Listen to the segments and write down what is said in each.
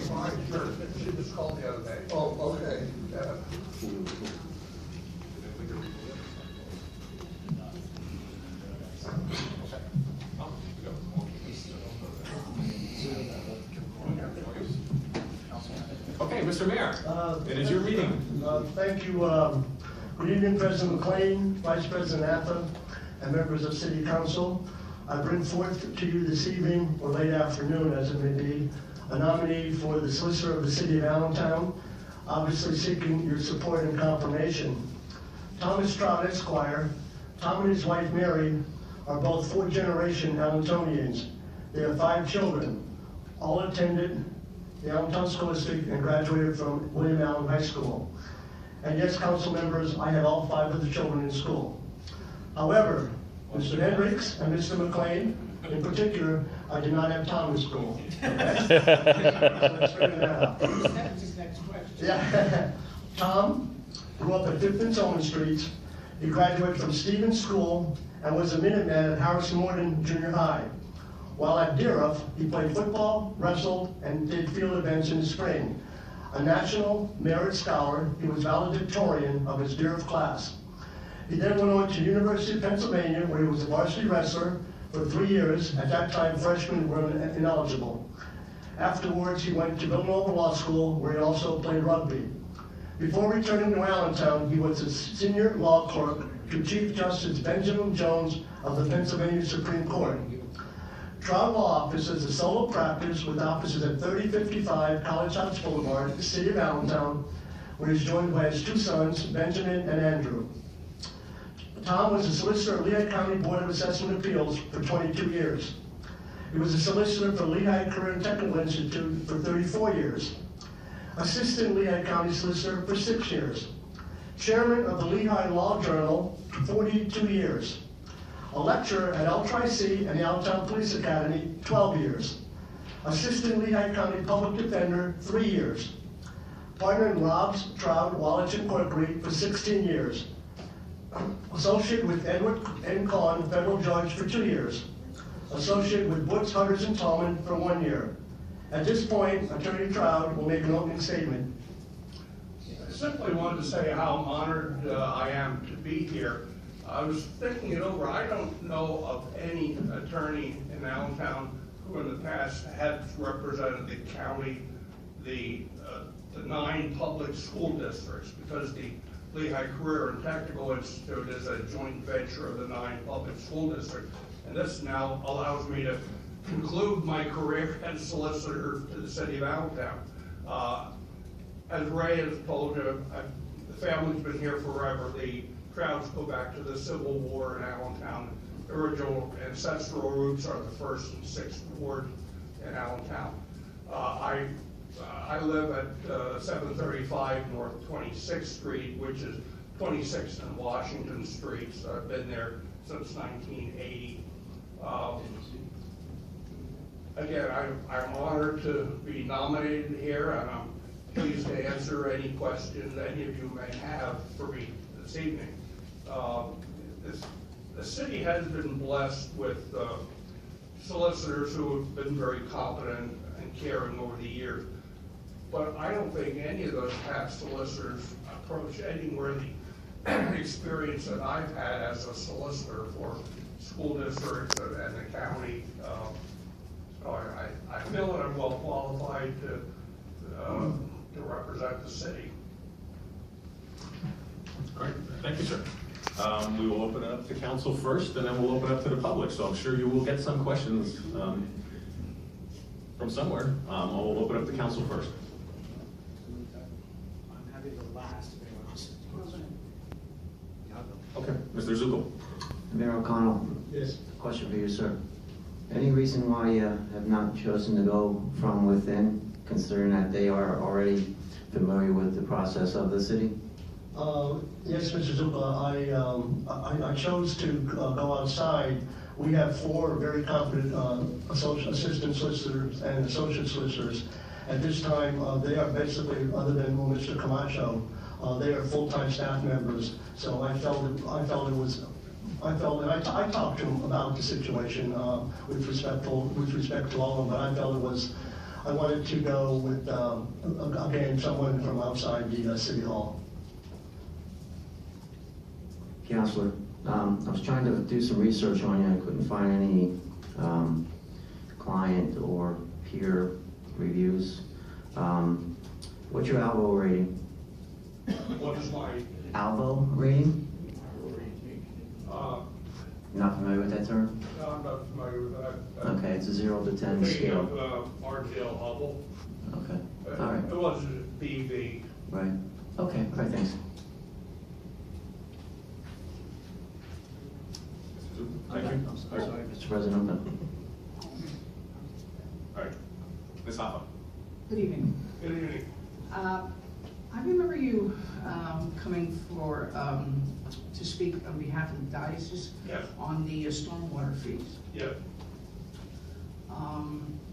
fine, sure. She just called the other day. Oh, okay. Okay, Mr. Mayor, it is your meeting. Thank you. Good evening, President McLean, Vice President Atha, and members of City Council. I bring forth to you this evening, or late afternoon as it may be, a nominee for the Solicitor of the City of Allentown, obviously seeking your support and confirmation. Thomas Stroud, Esquire. Tom and his wife Mary are both fourth-generation Allentonians. They have 5 children. All attended the Allentown School District and graduated from William Allen High School. And yes, council members, I had all 5 of the children in school. However, Mr. Hendricks and Mr. McLean, in particular, I did not have Tom in school. Okay? So let's figure that out. That's his next question. Yeah. Tom grew up at 5th and Tillman Streets. He graduated from Stevens School and was a Minuteman at Harrison Morton Junior High. While at Deerhoff, he played football, wrestled, and did field events in the spring. A National Merit Scholar, he was valedictorian of his Deerhoff class. He then went on to University of Pennsylvania, where he was a varsity wrestler for 3 years. At that time, freshmen were ineligible. Afterwards, he went to Villanova Law School, where he also played rugby. Before returning to Allentown, he was a senior law clerk to Chief Justice Benjamin Jones of the Pennsylvania Supreme Court. Stroud Law Office is a solo practice with offices at 3055 College House Boulevard, the City of Allentown, where he's joined by his 2 sons, Benjamin and Andrew. Tom was a solicitor at Lehigh County Board of Assessment Appeals for 22 years. He was a solicitor for Lehigh Career and Technical Institute for 34 years. Assistant Lehigh County Solicitor for 6 years. Chairman of the Lehigh Law Journal for 42 years. A lecturer at L-Tri-C and the Allentown Police Academy, 12 years. Assistant Lehigh County Public Defender, 3 years. Partner in Rob's, Trout, Wallich, and Corkery for 16 years. Associate with Edward N. Kahn, federal judge, for 2 years. Associate with Woods, Huggers, and Tallman for 1 year. At this point, Attorney Trout will make an opening statement. I simply wanted to say how honored I am to be here. I was thinking it over. I don't know of any attorney in Allentown who in the past has represented the county, the 9 public school districts, because the Lehigh Career and Technical Institute is a joint venture of the 9 public school districts. And this now allows me to conclude my career as solicitor to the City of Allentown. As Ray has told you, the family's been here forever. The Trouts go back to the Civil War in Allentown. The original ancestral roots are the 1st and 6th Ward in Allentown. I live at 735 North 26th Street, which is 26th and Washington Street. So I've been there since 1980. Again, I'm honored to be nominated here, and I'm pleased to answer any questions any of you may have for me this evening. The city has been blessed with solicitors who have been very competent and caring over the years, but I don't think any of those past solicitors approach anywhere the experience that I've had as a solicitor for school districts and the county. So I feel that I'm well qualified to represent the city. All right, thank you, sir. We will open it up to council first, and then we'll open it up to the public. So I'm sure you will get some questions from somewhere. I'll open up to council first. I'm happy to go last if anyone else. Okay, Mr. Zucco. Mayor O'Connell. Yes. Question for you, sir. Any reason why you have not chosen to go from within, considering that they are already familiar with the process of the city? Yes, Mr. Zupa, I chose to go outside. We have 4 very competent assistant solicitors and associate solicitors. At this time, they are basically, other than Mr. Camacho, they are full-time staff members. So I talked to him about the situation with respect to all of them, but I felt it was I wanted to go with, again, someone from outside the City Hall. Counselor, I was trying to do some research on you. I couldn't find any client or peer reviews. What's your ALVO rating? What is my, ALVO rating? uh, Not familiar with that term? no, I'm not familiar with that. Okay, it's a 0 to 10 Thinking scale. of RTL Hubble. Okay, all right, It was BV. right. Okay, all right, thanks. Thank you. I'm sorry, Mr. President. All right, Ms. Hoffa. Good evening. Good evening. I remember you coming for, to speak on behalf of the diocese Yes. on the stormwater fees. Yeah.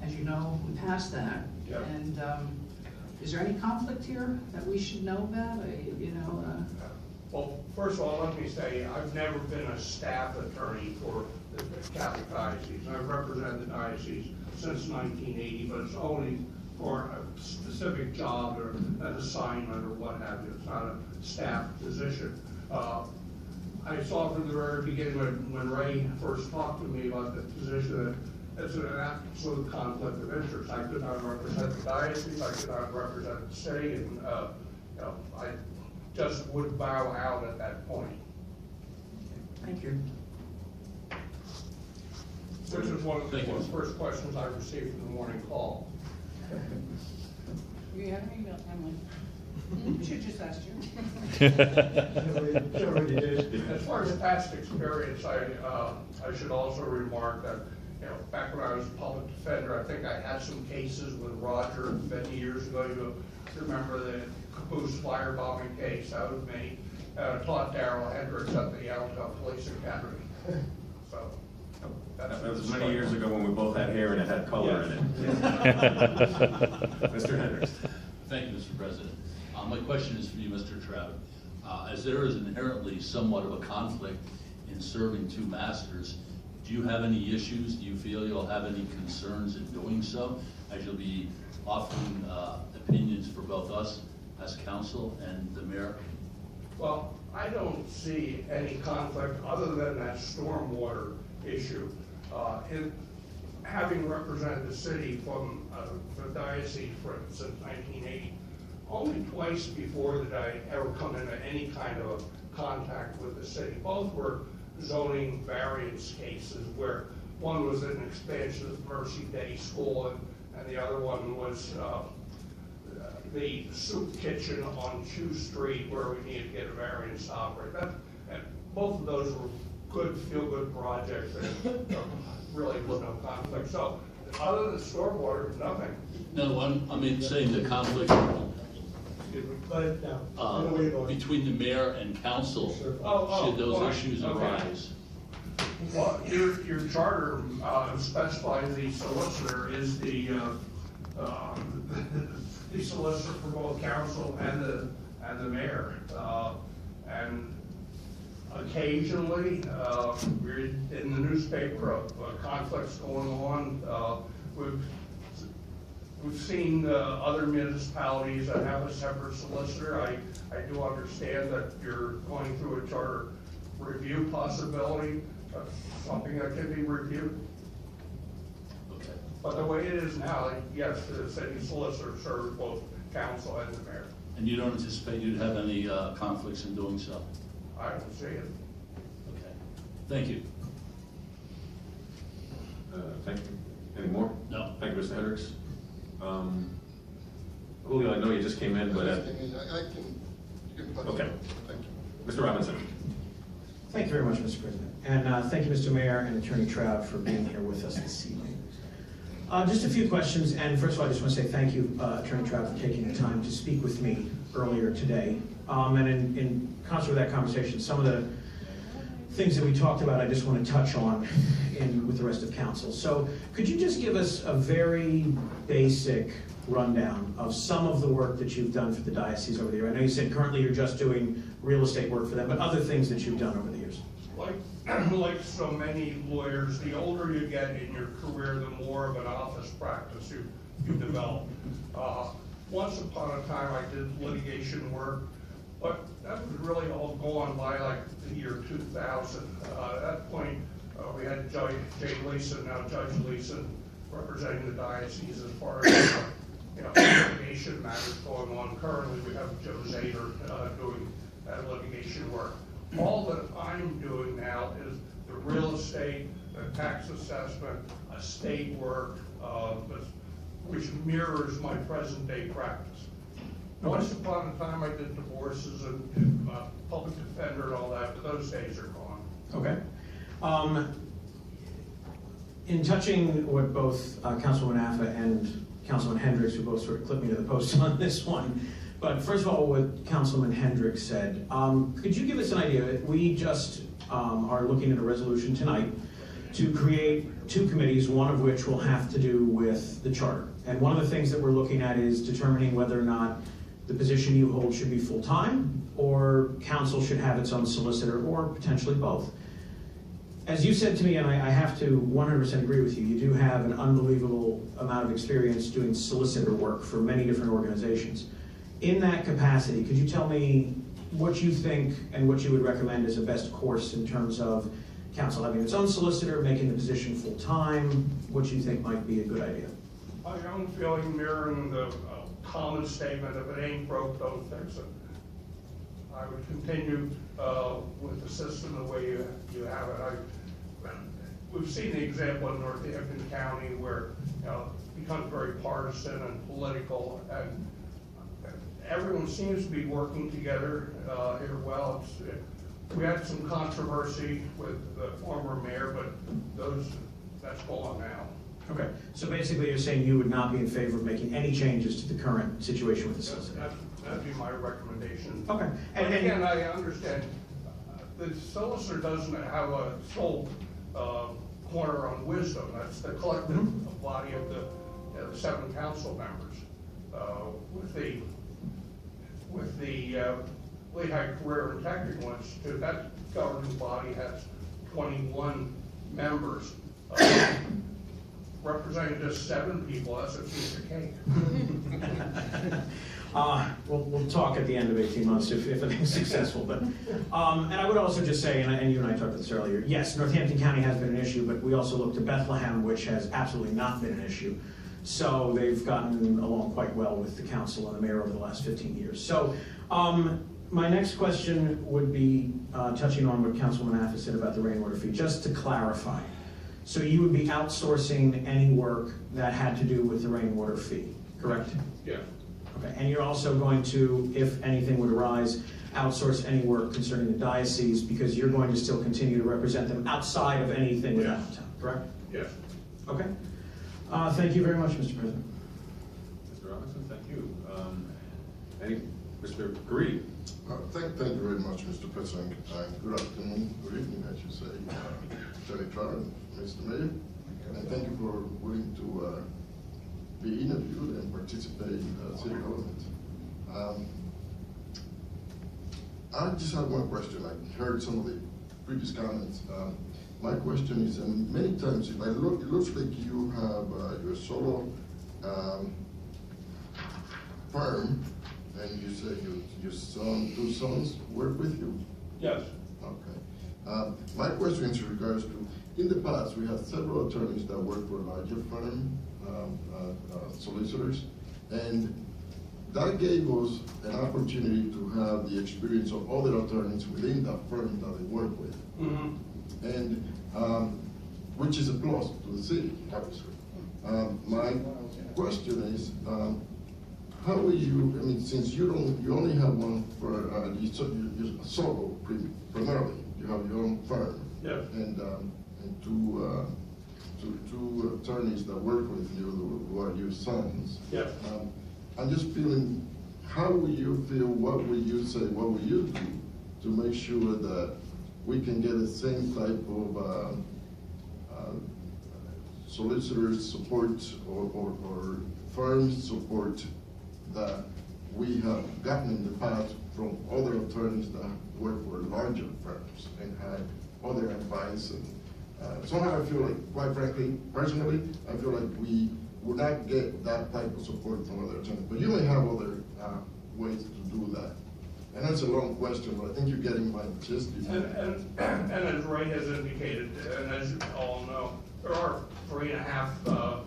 As you know, we passed that. Yeah. And is there any conflict here that we should know about? Well, first of all, let me say, I've never been a staff attorney for the Catholic Diocese. I've represented the diocese since 1980, but it's only for a specific job or an assignment or what have you. It's not a staff position. I saw from the very beginning when Ray first talked to me about the position that it's an absolute conflict of interest. I could not represent the diocese, I could not represent the city, and I just would bow out at that point. Thank you. Which is one of the first questions I received from the morning call. You have an email, Emily? We should just ask you. She already did. As far as past experience, I should also remark that, back when I was a public defender, I think I had some cases with Roger many years ago. You remember the Caboose firebombing case? That was me. Taught Darrell Hendricks at the Allentown Police Academy. So. That was many years ago when we both had hair and it had color in it. Mr. Hendricks. Thank you, Mr. President. My question is for you, Mr. Trout. As there is inherently somewhat of a conflict in serving two masters, do you have any issues? Do you feel you'll have any concerns in doing so, as you'll be offering opinions for both us as council and the mayor? Well, I don't see any conflict other than that stormwater issue. Having represented the city from the diocese since 1980, only twice before did I ever come into any kind of contact with the city. Both were zoning variance cases where one was an expansion of Mercy Day School and the other one was the soup kitchen on Chew Street where we needed to get a variance to operate. And both of those were good, feel-good projects, and really was no conflict. So, other than stormwater, nothing. No, I'm saying the conflict But, no, I know where you're going. between the mayor and council, should those fine. issues Okay. arise. Well, your charter specifies the solicitor is the solicitor for both council and the mayor. And occasionally, we're in the newspaper of conflicts going on. We've seen other municipalities that have a separate solicitor. I do understand that you're going through a charter review possibility, something that can be reviewed. Okay. But the way it is now, yes, the city solicitor serves both council and the mayor. And you don't anticipate you'd have any conflicts in doing so? I don't see it. Okay. Thank you. Thank you. Any more? No. Thank you, Mr. Hendricks. Julio, I know you just came in, but, I can, you can. Okay. Thank you. Mr. Robinson. Thank you very much, Mr. President. And thank you, Mr. Mayor and Attorney Trout, for being here with us this evening. Just a few questions, and first of all, I just want to say thank you, Attorney Trout, for taking the time to speak with me earlier today. And in concert with that conversation, some of the things that we talked about, I just want to touch on with the rest of council. So could you just give us a very basic rundown of some of the work that you've done for the diocese over the year? I know you said currently you're just doing real estate work for them, but other things that you've done over the years. Like so many lawyers, the older you get in your career, the more of an office practice you you develop. Once upon a time, I did litigation work, but that was really all gone by like the year 2000. At that point, we had Jay Leeson, now Judge Leeson, representing the diocese as far as litigation matters going on. Currently, we have Joe Zader doing that litigation work. All that I'm doing now is the real estate, the tax assessment, estate work, which mirrors my present day practice. Once upon a time, I did divorces and public defender and all that, but those days are gone. Okay. In touching what both Councilwoman Affa and Councilman Hendricks, who both sort of clipped me to the post on this one, but first of all, what Councilman Hendricks said, could you give us an idea? We just are looking at a resolution tonight to create 2 committees, one of which will have to do with the charter. And one of the things that we're looking at is determining whether or not the position you hold should be full-time, or council should have its own solicitor, or potentially both. As you said to me, and I have to 100% agree with you, you do have an unbelievable amount of experience doing solicitor work for many different organizations. In that capacity, could you tell me what you think and what you would recommend as a best course in terms of council having its own solicitor, making the position full-time, what you think might be a good idea? My own feeling, mirroring the common statement, if it ain't broke, don't fix it. I would continue with the system the way you have it. We've seen the example in Northampton County where it becomes very partisan and political, and everyone seems to be working together here well. We had some controversy with the former mayor, but that's gone now. Okay, so basically you're saying you would not be in favor of making any changes to the current situation with the solicitor? That'd be my recommendation. Okay. And again, I understand, the solicitor doesn't have a sole corner on wisdom. That's the collective body of the 7 council members. With the Lehigh Career and Technical Institute, that governing body has 21 members. Representing just 7 people, that's a piece of cake. We'll talk at the end of 18 months if it's successful. But and I would also just say, and you and I talked about this earlier, yes, Northampton County has been an issue, but we also look to Bethlehem, which has absolutely not been an issue. So they've gotten along quite well with the council and the mayor over the last 15 years. So my next question would be touching on what Councilwoman Affa said about the rainwater fee, just to clarify. So you would be outsourcing any work that had to do with the rainwater fee, correct? Yeah. Okay, and you're also going to, if anything would arise, outsource any work concerning the diocese, because you're going to still continue to represent them outside of anything with Allentown, correct? Yes. Okay. Thank you very much, Mr. President. Mr. Robinson, thank you. Mr. Green. Thank you very much, Mr. President. Good afternoon, good evening, I should say, Attorney Trout, Mr. Mayor, and thank you for willing to be interviewed and participate in city government. I just have one question. I heard some of the previous comments. My question is, and many times it looks like you have your solo firm, and you say your 2 sons work with you. Yes. Okay. My question is in regards to, in the past, we had several attorneys that worked for a larger firm, solicitors, and that gave us an opportunity to have the experience of other attorneys within that firm that they work with. Mm-hmm. And which is a plus to the city, obviously. My question is, how will you? I mean, since you only have one for you're solo primarily. You have your own firm. Yes. And two attorneys that work with you who are your sons. Yes. I'm just feeling, how will you feel? What will you say? What will you do to make sure that we can get the same type of solicitors support or firms support that we have gotten in the past from other attorneys that work for larger firms and had other advice? And somehow I feel like, quite frankly, personally, I feel like we would not get that type of support from other attorneys. But you may have other ways to do that. And that's a long question, but I think you're getting my gist. And as Ray has indicated, and as you all know, there are 3.5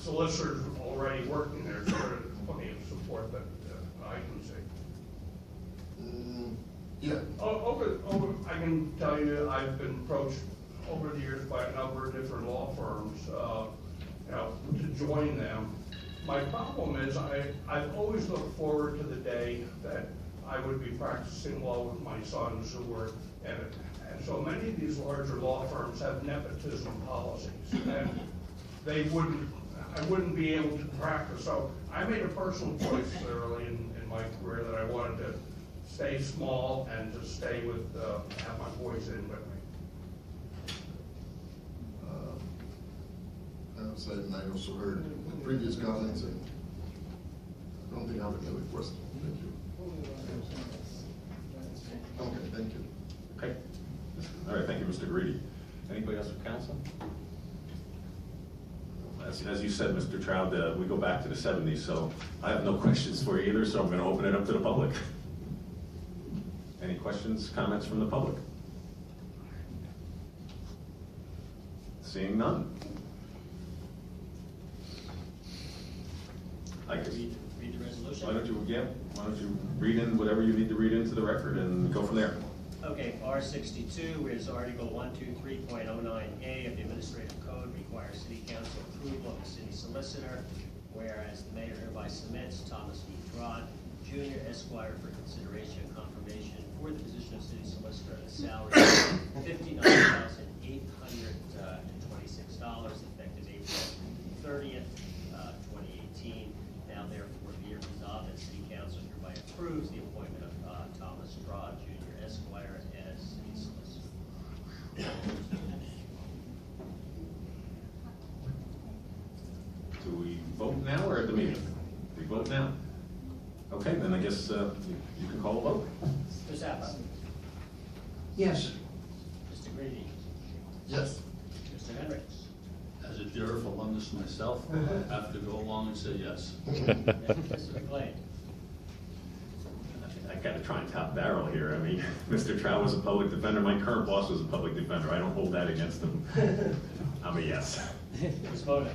solicitors already working there, so there's plenty of support that I can see. Yeah. I can tell you, I've been approached over the years by a number of different law firms, to join them. My problem is I've always looked forward to the day that I would be practicing law with my sons who were in it. And so many of these larger law firms have nepotism policies, and I wouldn't be able to practice. So I made a personal choice early in my career that I wanted to stay small and to stay with, have my voice in with me. Said, and I also heard the previous comments, and I don't think I have any other questions. Thank you. Okay, thank you. Okay. All right, thank you, Mr. Greedy. Anybody else from council? As you said, Mr. Trout, we go back to the 70s, so I have no questions for you either, so I'm going to open it up to the public. Any questions, comments from the public? Seeing none. I guess. Read the resolution. Why don't you read in whatever you need to read into the record and go from there. Okay, R62 is Article 123.09A of the Administrative Code requires City Council approval of the city solicitor, whereas the mayor hereby submits Thomas E. Trott, Jr., Esquire, for consideration and confirmation for the position of city solicitor at a salary of $59,826, effective April 30th, 2018. Now therefore be it resolved that City Council hereby approves the appointment of Thomas Trott, Jr., Esquire, as city solicitor. Do we vote now or at the meeting? We vote now. Okay, then I guess you can call a vote. Ms. Zappa? Yes. Mr. Greedy? Yes. Mr. Hendricks? As a dearth alumnus myself, I have to go along and say yes. Mr. McLean? I gotta try and top barrel here. I mean, Mr. Trout was a public defender. My current boss was a public defender. I don't hold that against him. I'm a yes. Ms. Boda?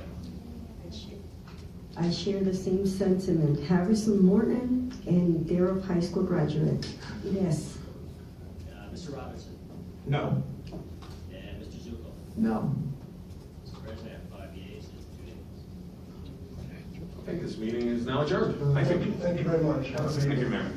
I share the same sentiment. Harrison Morton and Darrell High School graduate. Yes. Mr. Robinson? No. And Mr. Zuko? No. Mr. President, 5 yeas and 2 nays. Okay, this meeting is now adjourned. Thank you. Thank you very much. Have a good Thank you, evening. Mayor.